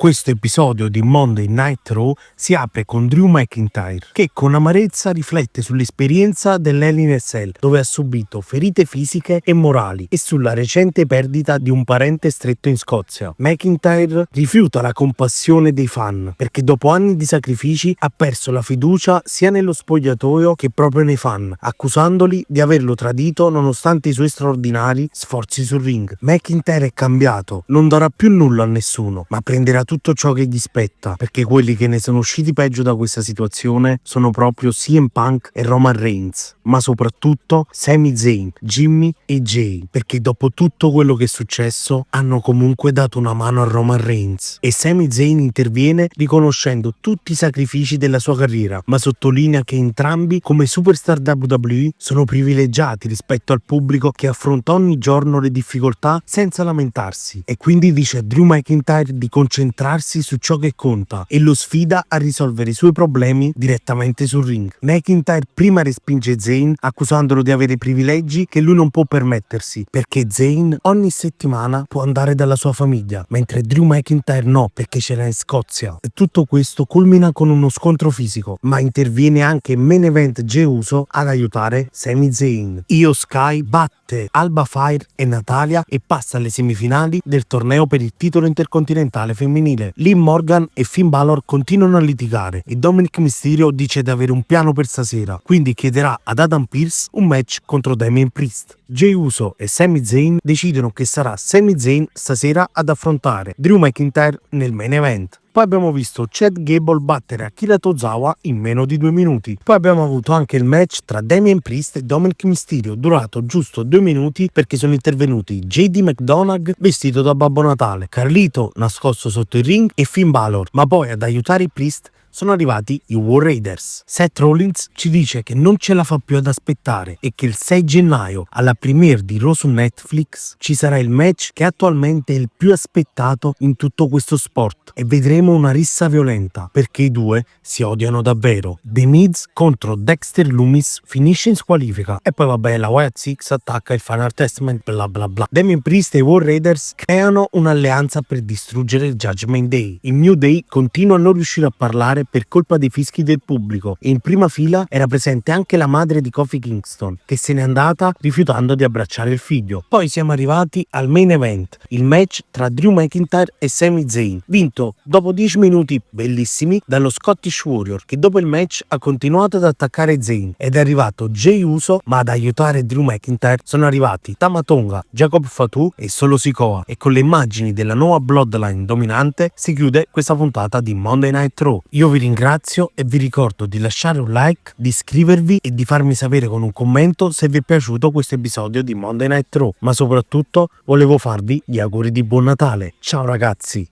Questo episodio di Monday Night Raw si apre con Drew McIntyre, che con amarezza riflette sull'esperienza dell'Hell in a Cell, dove ha subito ferite fisiche e morali, e sulla recente perdita di un parente stretto in Scozia. McIntyre rifiuta la compassione dei fan, perché dopo anni di sacrifici ha perso la fiducia sia nello spogliatoio che proprio nei fan, accusandoli di averlo tradito nonostante i suoi straordinari sforzi sul ring. McIntyre è cambiato, non darà più nulla a nessuno, ma prenderà tutto ciò che gli spetta, perché quelli che ne sono usciti peggio da questa situazione sono proprio CM Punk e Roman Reigns, ma soprattutto Sami Zayn, Jimmy e Jay, perché dopo tutto quello che è successo hanno comunque dato una mano a Roman Reigns, e Sami Zayn interviene riconoscendo tutti i sacrifici della sua carriera, ma sottolinea che entrambi come superstar WWE sono privilegiati rispetto al pubblico che affronta ogni giorno le difficoltà senza lamentarsi, e quindi dice a Drew McIntyre di concentrarsi su ciò che conta e lo sfida a risolvere i suoi problemi direttamente sul ring. McIntyre prima respinge Zayn accusandolo di avere privilegi che lui non può permettersi, perché Zayn ogni settimana può andare dalla sua famiglia, mentre Drew McIntyre no, perché ce l'ha in Scozia. E tutto questo culmina con uno scontro fisico, ma interviene anche Main Event Jey Uso ad aiutare Sami Zayn. Io Sky batte Alba Fire e Natalia e passa alle semifinali del torneo per il titolo intercontinentale femminile. Liv Morgan e Finn Balor continuano a litigare e Dominic Mysterio dice di avere un piano per stasera, quindi chiederà ad Adam Pearce un match contro Damian Priest. Jey Uso e Sami Zayn decidono che sarà Sami Zayn stasera ad affrontare Drew McIntyre nel main event. Poi abbiamo visto Chad Gable battere Akira Tozawa in meno di 2 minuti. Poi abbiamo avuto anche il match tra Damian Priest e Dominic Mysterio, durato giusto 2 minuti perché sono intervenuti JD McDonagh vestito da Babbo Natale, Carlito nascosto sotto il ring e Finn Balor, ma poi ad aiutare i Priest sono arrivati i War Raiders. Seth Rollins ci dice che non ce la fa più ad aspettare e che il 6 gennaio alla premiere di Raw su Netflix ci sarà il match che attualmente è il più aspettato in tutto questo sport, e vedremo una rissa violenta perché i due si odiano davvero. The Miz contro Dexter Lumis finisce in squalifica e poi vabbè la Wyatt Six attacca il Final Testament bla bla bla. Damian Priest e i War Raiders creano un'alleanza per distruggere il Judgment Day. Il New Day continua a non riuscire a parlare per colpa dei fischi del pubblico, e in prima fila era presente anche la madre di Kofi Kingston, che se n'è andata rifiutando di abbracciare il figlio. Poi siamo arrivati al main event, il match tra Drew McIntyre e Sami Zayn, vinto dopo 10 minuti bellissimi dallo Scottish Warrior, che dopo il match ha continuato ad attaccare Zayn, ed è arrivato Jey Uso, ma ad aiutare Drew McIntyre sono arrivati Tama Tonga, Jacob Fatu e Solo Sikoa, e con le immagini della nuova Bloodline dominante si chiude questa puntata di Monday Night Raw. Io vi ringrazio e vi ricordo di lasciare un like, di iscrivervi e di farmi sapere con un commento se vi è piaciuto questo episodio di Monday Night Raw, ma soprattutto volevo farvi gli auguri di buon Natale. Ciao ragazzi!